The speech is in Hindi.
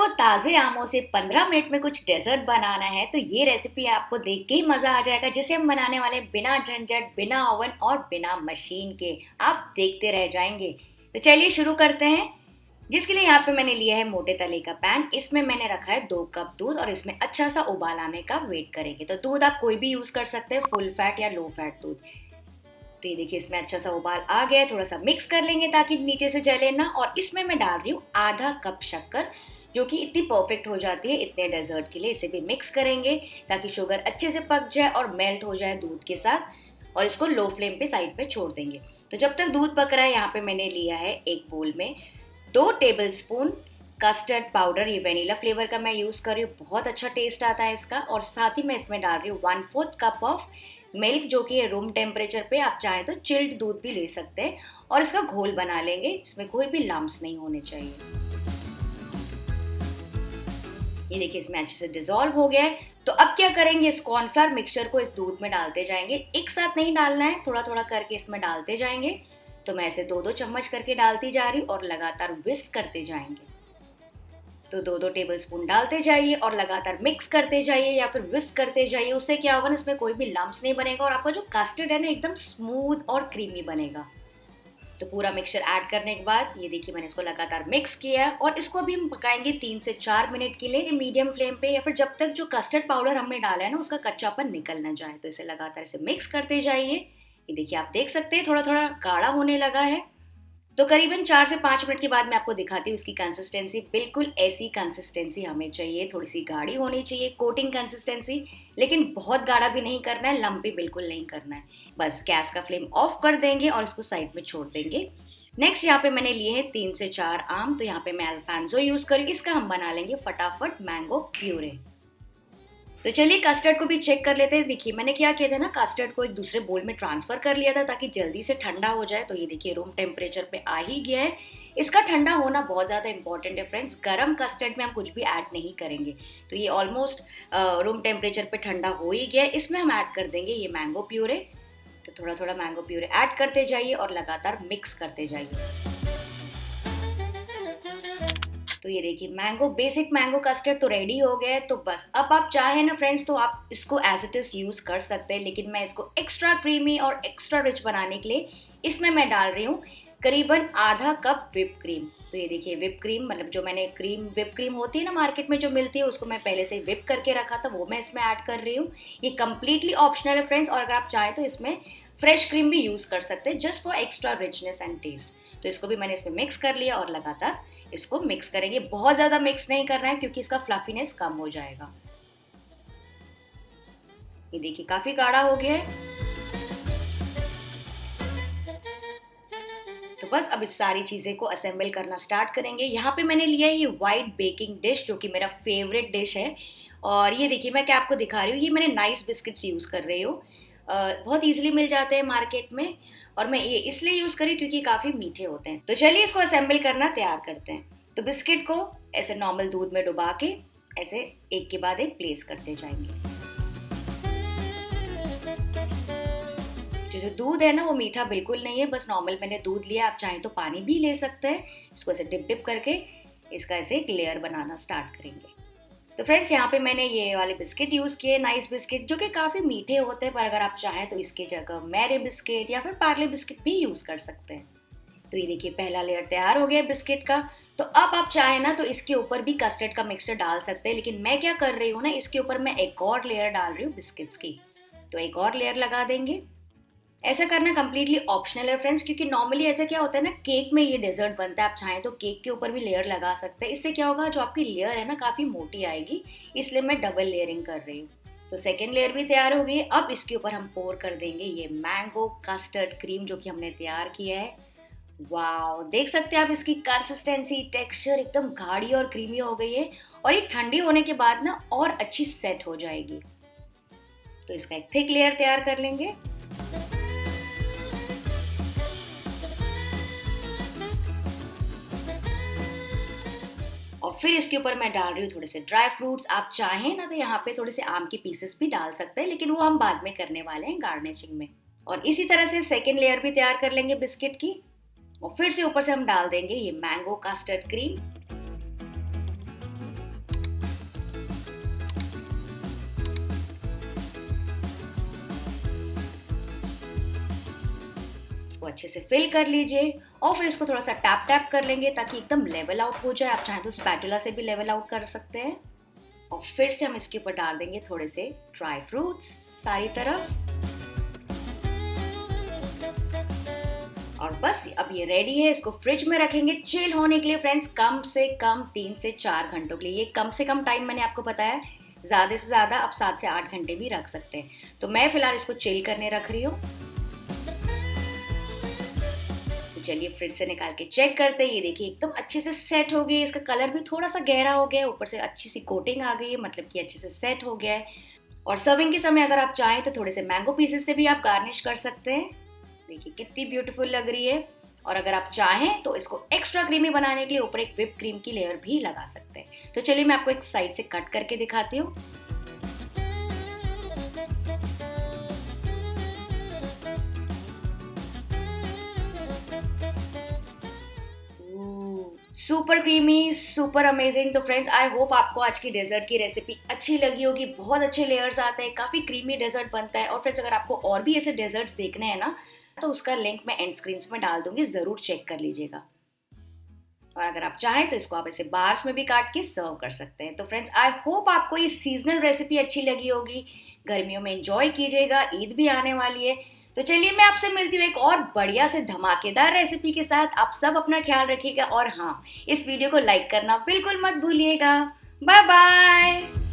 ताज़े आमों से 15 मिनट में कुछ डेजर्ट बनाना है तो ये रेसिपी आपको देख के ही मज़ा आ जाएगा, जिसे हम बनाने वाले हैं बिना झंझट, बिना ओवन और बिना मशीन के। आप देखते रह जाएंगे। तो चलिए शुरू करते हैं। जिसके लिए यहाँ पे मैंने लिया है मोटे तले का पैन। इसमें मैंने रखा है 2 कप दूध और इसमें अच्छा सा उबाल आने का वेट करेंगे। तो दूध आप कोई भी यूज़ कर सकते हैं, फुल फैट या लो फैट दूध। तो ये देखिए इसमें अच्छा सा उबाल आ गया है। थोड़ा सा मिक्स कर लेंगे ताकि नीचे से जले ना। और इसमें मैं डाल रही हूँ आधा कप शक्कर, जो कि इतनी परफेक्ट हो जाती है इतने डेजर्ट के लिए। इसे भी मिक्स करेंगे ताकि शुगर अच्छे से पक जाए और मेल्ट हो जाए दूध के साथ। और इसको लो फ्लेम पे साइड पे छोड़ देंगे। तो जब तक दूध पक रहा है, यहाँ पे मैंने लिया है एक बोल में 2 टेबलस्पून कस्टर्ड पाउडर। ये वेनिला फ्लेवर का मैं यूज़ कर रही हूँ, बहुत अच्छा टेस्ट आता है इसका। और साथ ही मैं इसमें डाल रही हूँ 1/4 कप ऑफ मिल्क, जो कि है रूम टेम्परेचर पे। आप चाहें तो चिल्ड दूध भी ले सकते हैं। और इसका घोल बना लेंगे, इसमें कोई भी लम्स नहीं होने चाहिए। ये देखिए इसमें अच्छे से डिसॉल्व हो गया है। तो अब क्या करेंगे, इस कॉर्नफ्लावर मिक्सचर को इस दूध में डालते जाएंगे। एक साथ नहीं डालना है, थोड़ा थोड़ा करके इसमें डालते जाएंगे। तो मैं ऐसे 2-2 चम्मच करके डालती जा रही हूँ और लगातार विस्क करते जाएंगे। तो 2-2 टेबलस्पून डालते जाइए और लगातार मिक्स करते जाइए या फिर विस्क करते जाइए। उससे क्या होगा ना, इसमें कोई भी लम्स नहीं बनेगा और आपका जो कस्टर्ड है ना एकदम स्मूथ और क्रीमी बनेगा। तो पूरा मिक्सचर ऐड करने के बाद ये देखिए मैंने इसको लगातार मिक्स किया है। और इसको भी हम पकाएंगे 3 से 4 मिनट के लिए मीडियम फ्लेम पे, या फिर जब तक जो कस्टर्ड पाउडर हमने डाला है ना उसका कच्चापन निकल ना जाए। तो इसे लगातार इसे मिक्स करते जाइए। ये देखिए आप देख सकते हैं थोड़ा थोड़ा गाढ़ा होने लगा है। तो करीबन 4 से 5 मिनट के बाद मैं आपको दिखाती हूँ इसकी कंसिस्टेंसी। बिल्कुल ऐसी कंसिस्टेंसी हमें चाहिए, थोड़ी सी गाढ़ी होनी चाहिए, कोटिंग कंसिस्टेंसी। लेकिन बहुत गाढ़ा भी नहीं करना है, लम्पी बिल्कुल नहीं करना है। बस गैस का फ्लेम ऑफ कर देंगे और इसको साइड में छोड़ देंगे। नेक्स्ट यहाँ पे मैंने लिए हैं 3 से 4 आम। तो यहाँ पे मैं अल्फांसो यूज़ करूँगी। इसका हम बना लेंगे फटाफट मैंगो प्यूरे। तो चलिए कस्टर्ड को भी चेक कर लेते हैं। देखिए मैंने क्या किया था ना, कस्टर्ड को एक दूसरे बोल में ट्रांसफ़र कर लिया था ताकि जल्दी से ठंडा हो जाए। तो ये देखिए रूम टेम्परेचर पे आ ही गया है। इसका ठंडा होना बहुत ज़्यादा इंपॉर्टेंट है फ्रेंड्स। गरम कस्टर्ड में हम कुछ भी ऐड नहीं करेंगे। तो ये ऑलमोस्ट रूम टेम्परेचर पे ठंडा हो ही गया है। इसमें हम ऐड कर देंगे ये मैंगो प्यूरे। तो थोड़ा थोड़ा मैंगो प्यूरे ऐड करते जाइए और लगातार मिक्स करते जाइए। तो ये देखिए मैंगो बेसिक मैंगो कस्टर्ड तो रेडी हो गया है। तो बस अब आप चाहें ना फ्रेंड्स तो आप इसको एज इट इज़ यूज़ कर सकते हैं, लेकिन मैं इसको एक्स्ट्रा क्रीमी और एक्स्ट्रा रिच बनाने के लिए इसमें मैं डाल रही हूँ करीबन आधा कप व्हिप क्रीम। तो ये देखिए व्हिप क्रीम, मतलब जो मैंने व्हिप क्रीम होती है ना मार्केट में जो मिलती है, उसको मैं पहले से व्हिप करके रखा था, वो मैं इसमें ऐड कर रही हूँ। ये कम्प्लीटली ऑप्शनल है फ्रेंड्स। और अगर आप चाहें तो इसमें फ्रेश क्रीम भी यूज़ कर सकते हैं, just for extra richness and taste. तो इसको भी मैंने इसमें मिक्स कर लिया और लगातार इसको मिक्स करेंगे। बहुत ज़्यादा मिक्स नहीं करना है क्योंकि इसका फ्लफीनेस कम हो जाएगा। ये देखिए काफ़ी गाढ़ा हो गया है। तो बस अब इस सारी चीज़ें को असेंबल करना स्टार्ट करेंगे। यहाँ पे मैंने लिया है ये वाइट बेकिंग डिश, जो कि मेरा फेवरेट डिश है। और ये देखिए मैं क्या आपको दिखा रही हूँ, ये मैंने नाइस बिस्किट्स यूज़ कर रही हूँ। बहुत ईजिली मिल जाते हैं मार्केट में। और मैं ये इसलिए यूज़ करी क्योंकि काफ़ी मीठे होते हैं। तो चलिए इसको असेंबल करना तैयार करते हैं। तो बिस्किट को ऐसे नॉर्मल दूध में डुबा के ऐसे एक के बाद एक प्लेस करते जाएंगे। जो दूध है ना वो मीठा बिल्कुल नहीं है, बस नॉर्मल मैंने दूध लिया। आप चाहें तो पानी भी ले सकते हैं। इसको ऐसे डिप डिप करके इसका ऐसे एक लेयर बनाना स्टार्ट करेंगे। तो फ्रेंड्स यहाँ पे मैंने ये वाले बिस्किट यूज़ किए, नाइस बिस्किट, जो कि काफ़ी मीठे होते हैं। पर अगर आप चाहें तो इसकी जगह मैरी बिस्किट या फिर पार्ले बिस्किट भी यूज़ कर सकते हैं। तो ये देखिए पहला लेयर तैयार हो गया बिस्किट का। तो अब आप चाहें ना तो इसके ऊपर भी कस्टर्ड का मिक्सचर डाल सकते हैं, लेकिन मैं क्या कर रही हूँ ना, इसके ऊपर मैं एक और लेयर डाल रही हूँ बिस्किट्स की। तो एक और लेयर लगा देंगे। ऐसा करना कम्प्लीटली ऑप्शनल है फ्रेंड्स, क्योंकि नॉर्मली ऐसा क्या होता है ना, केक में ये डेजर्ट बनता है। आप चाहें तो केक के ऊपर भी लेयर लगा सकते हैं। इससे क्या होगा, जो आपकी लेयर है ना काफ़ी मोटी आएगी, इसलिए मैं डबल लेयरिंग कर रही हूँ। तो सेकेंड लेयर भी तैयार हो गई। अब इसके ऊपर हम पोर कर देंगे ये मैंगो कस्टर्ड क्रीम, जो कि हमने तैयार किया है। वाओ, देख सकते हैं आप इसकी कंसिस्टेंसी, टेक्सचर एकदम गाढ़ी और क्रीमी हो गई है। और ये ठंडी होने के बाद ना और अच्छी सेट हो जाएगी। तो इसका एक थिक लेयर तैयार कर लेंगे। और फिर इसके ऊपर मैं डाल रही हूँ थोड़े से ड्राई फ्रूट्स। आप चाहें ना तो यहाँ पे थोड़े से आम के पीसेस भी डाल सकते हैं, लेकिन वो हम बाद में करने वाले हैं गार्निशिंग में। और इसी तरह से सेकेंड लेयर भी तैयार कर लेंगे बिस्किट की। और फिर से ऊपर से हम डाल देंगे ये मैंगो कस्टर्ड क्रीम। इसको अच्छे से फिल कर लीजिए और फिर इसको थोड़ा सा टैप टैप कर लेंगे ताकि एकदम लेवल आउट हो जाए। आप चाहें तो स्पैटुला से भी लेवल आउट कर सकते हैं। और फिर से हम इसके ऊपर डाल देंगे थोड़े से ड्राई फ्रूट्स सारी तरफ। और बस अब ये रेडी है। इसको फ्रिज में रखेंगे चिल होने के लिए फ्रेंड्स, कम से कम 3 से 4 घंटों के लिए। ये कम से कम टाइम मैंने आपको बताया, ज़्यादा से ज़्यादा आप 7 से 8 घंटे भी रख सकते हैं। तो मैं फिलहाल इसको चिल करने रख रही हूँ। तो चलिए फ्रिज से निकाल के चेक करते हैं। ये देखिए एकदम अच्छे से सेट हो गई। इसका कलर भी थोड़ा सा गहरा हो गया है, ऊपर से अच्छी सी कोटिंग आ गई है, मतलब कि अच्छे से सेट हो गया है। और सर्विंग के समय अगर आप चाहें तो थोड़े से मैंगो पीसेस से भी आप गार्निश कर सकते हैं। देखिए कितनी ब्यूटीफुल लग रही है। और अगर आप चाहें तो इसको एक्स्ट्रा क्रीमी बनाने के लिए ऊपर एक व्हिप क्रीम की लेयर भी लगा सकते हैं। तो चलिए मैं आपको एक साइड से कट करके दिखाती हूँ। Super creamy, super amazing. तो फ्रेंड्स आई होप आपको आज की डेजर्ट की रेसिपी अच्छी लगी होगी। बहुत अच्छे लेयर्स आते हैं, काफ़ी क्रीमी डेजर्ट बनता है। और फ्रेंड्स अगर आपको और भी ऐसे डेजर्ट्स देखने हैं ना, तो उसका लिंक मैं एंड स्क्रीन्स में डाल दूंगी, ज़रूर चेक कर लीजिएगा। और अगर आप चाहें तो इसको आप ऐसे बार्स में भी काट के सर्व कर सकते हैं। तो फ्रेंड्स आई होप आपको ये सीजनल रेसिपी अच्छी लगी होगी। गर्मियों में एंजॉय कीजिएगा, ईद भी आने वाली है। तो चलिए मैं आपसे मिलती हूँ एक और बढ़िया से धमाकेदार रेसिपी के साथ। आप सब अपना ख्याल रखिएगा और हाँ, इस वीडियो को लाइक करना बिल्कुल मत भूलिएगा। Bye bye.